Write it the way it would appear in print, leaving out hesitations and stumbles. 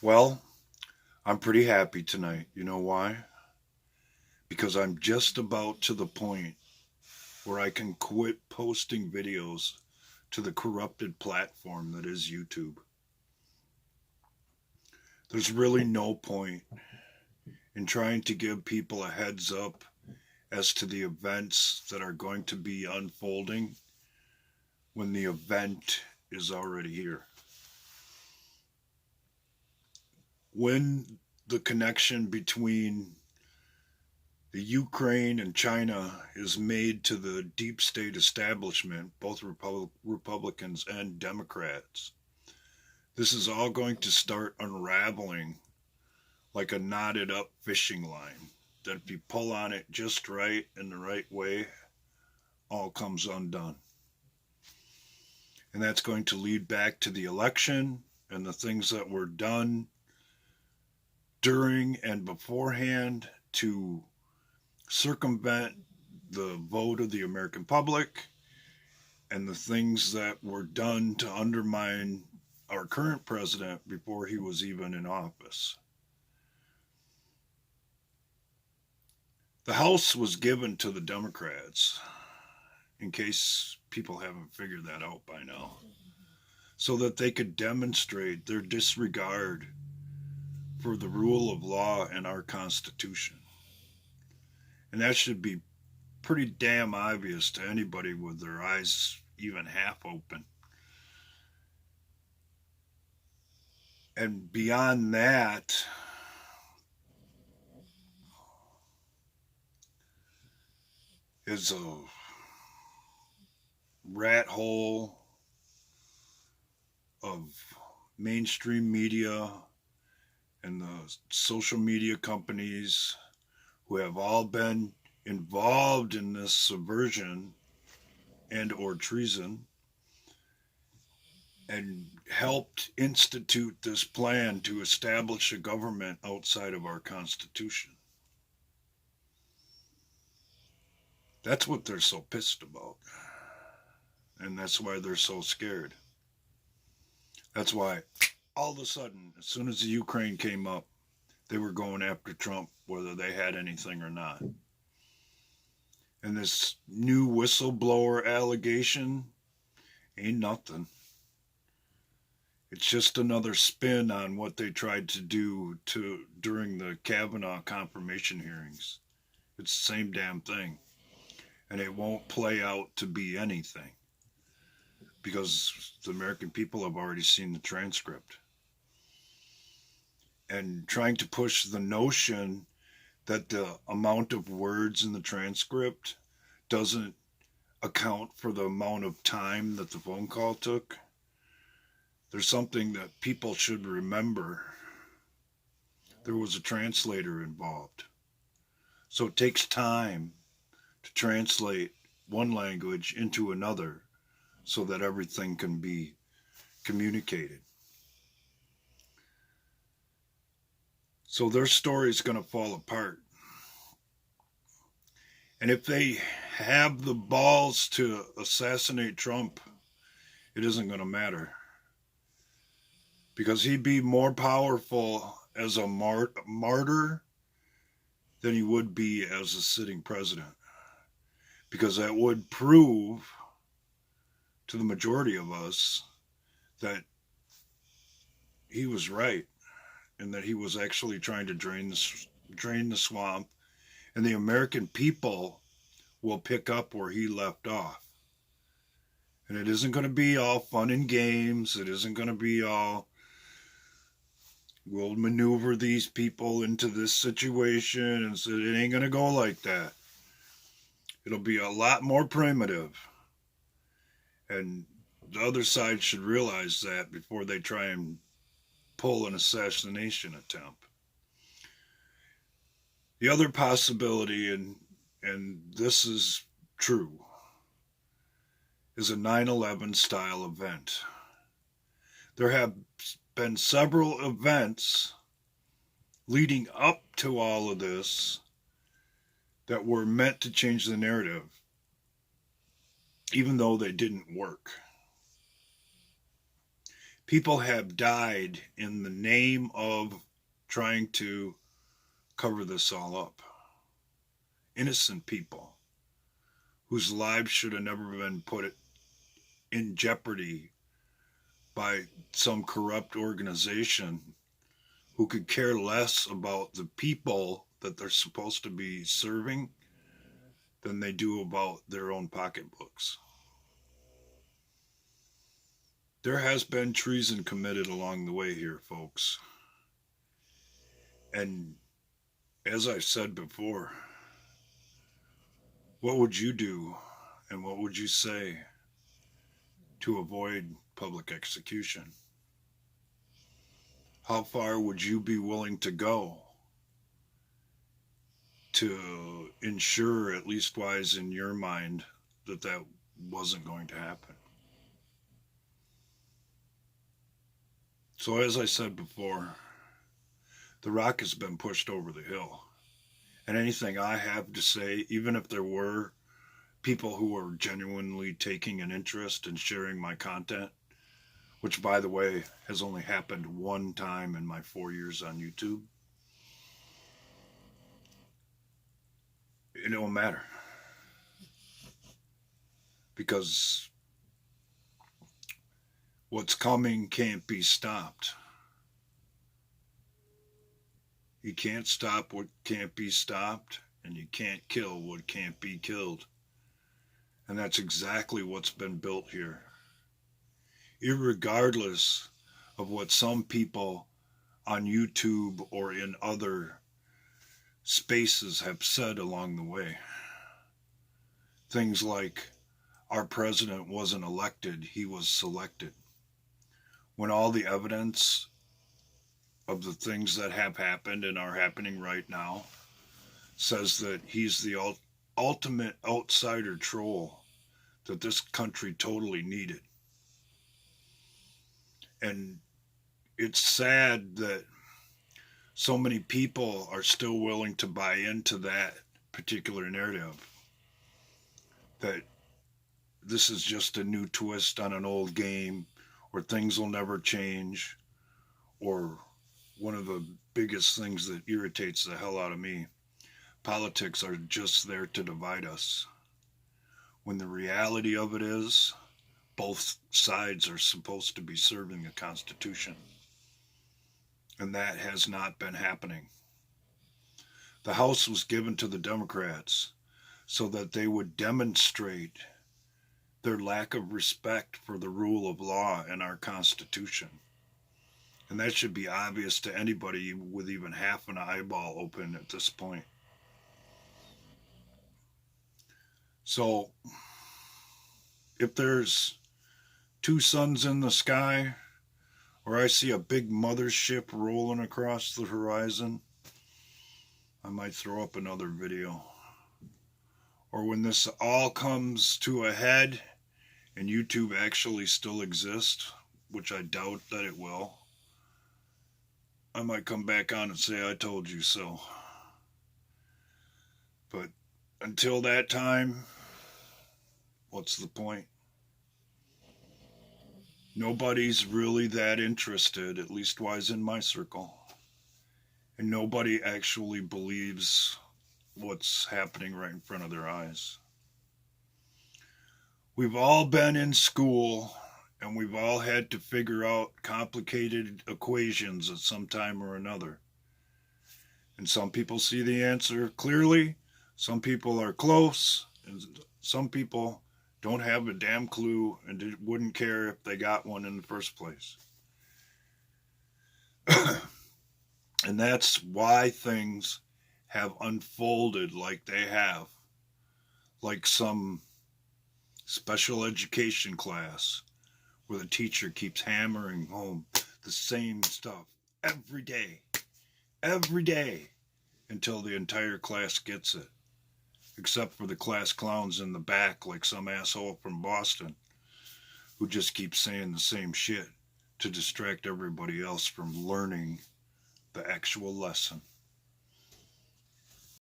Well, I'm pretty happy tonight. You know why? Because I'm just about to the point where I can quit posting videos to the corrupted platform that is YouTube. There's really no point in trying to give people a heads up as to the events that are going to be unfolding when the event is already here. When the connection between the Ukraine and China is made to the deep state establishment, both Republicans and Democrats. This is all going to start unraveling like a knotted up fishing line. That if you pull on it just right in the right way, all comes undone. And that's going to lead back to the election and the things that were done during and beforehand to circumvent the vote of the American public and the things that were done to undermine our current president before he was even in office. The House was given to the Democrats, in case people haven't figured that out by now, so that they could demonstrate their disregard for the rule of law and our Constitution. And that should be pretty damn obvious to anybody with their eyes even half open. And beyond that, is a rat hole of mainstream media and the social media companies who have all been involved in this subversion and or treason and helped institute this plan to establish a government outside of our Constitution. That's what they're so pissed about. And that's why they're so scared. That's why all of a sudden, as soon as the Ukraine came up, they were going after Trump, whether they had anything or not. And this new whistleblower allegation ain't nothing. It's just another spin on what they tried to do during the Kavanaugh confirmation hearings. It's the same damn thing. And it won't play out to be anything because the American people have already seen the transcript. And trying to push the notion that the amount of words in the transcript doesn't account for the amount of time that the phone call took. There's something that people should remember. There was a translator involved. So it takes time to translate one language into another so that everything can be communicated. So their story is going to fall apart. And if they have the balls to assassinate Trump, it isn't going to matter. Because he'd be more powerful as a martyr than he would be as a sitting president. Because that would prove to the majority of us that he was right and that he was actually trying to drain the swamp, and the American people will pick up where he left off. And it isn't going to be all fun and games. It isn't going to be all, we'll maneuver these people into this situation, and so it ain't going to go like that. It'll be a lot more primitive. And the other side should realize that before they try and pull an assassination attempt. The other possibility, and this is true, is a 9/11 style event. There have been several events leading up to all of this that were meant to change the narrative, even though they didn't work. People have died in the name of trying to cover this all up. Innocent people whose lives should have never been put in jeopardy by some corrupt organization who could care less about the people that they're supposed to be serving than they do about their own pocketbooks. There has been treason committed along the way here, folks. And as I've said before, what would you do and what would you say to avoid public execution? How far would you be willing to go to ensure, at least wise in your mind, that that wasn't going to happen? So, as I said before, the rock has been pushed over the hill. And anything I have to say, even if there were people who are genuinely taking an interest in sharing my content, which, by the way, has only happened one time in my 4 years on YouTube, it don't matter. Because what's coming can't be stopped. You can't stop what can't be stopped, and you can't kill what can't be killed. And that's exactly what's been built here. Irregardless of what some people on YouTube or in other spaces have said along the way. Things like, our president wasn't elected, he was selected. When all the evidence of the things that have happened and are happening right now says that he's the ultimate outsider troll that this country totally needed. And it's sad that so many people are still willing to buy into that particular narrative, that this is just a new twist on an old game, or things will never change, or one of the biggest things that irritates the hell out of me, politics are just there to divide us. When the reality of it is, both sides are supposed to be serving the Constitution. And that has not been happening. The House was given to the Democrats so that they would demonstrate their lack of respect for the rule of law and our Constitution. And that should be obvious to anybody with even half an eyeball open at this point. So, if there's two suns in the sky, or I see a big mothership rolling across the horizon, I might throw up another video. Or when this all comes to a head and YouTube actually still exists, which I doubt that it will, I might come back on and say I told you so. But until that time, what's the point? Nobody's really that interested, at least wise in my circle. And nobody actually believes what's happening right in front of their eyes. We've all been in school, and we've all had to figure out complicated equations at some time or another. And some people see the answer clearly, some people are close, and some people don't have a damn clue and wouldn't care if they got one in the first place. And that's why things have unfolded like they have. Like some special education class where the teacher keeps hammering home the same stuff every day, until the entire class gets it. Except for the class clowns in the back, like some asshole from Boston who just keeps saying the same shit to distract everybody else from learning the actual lesson.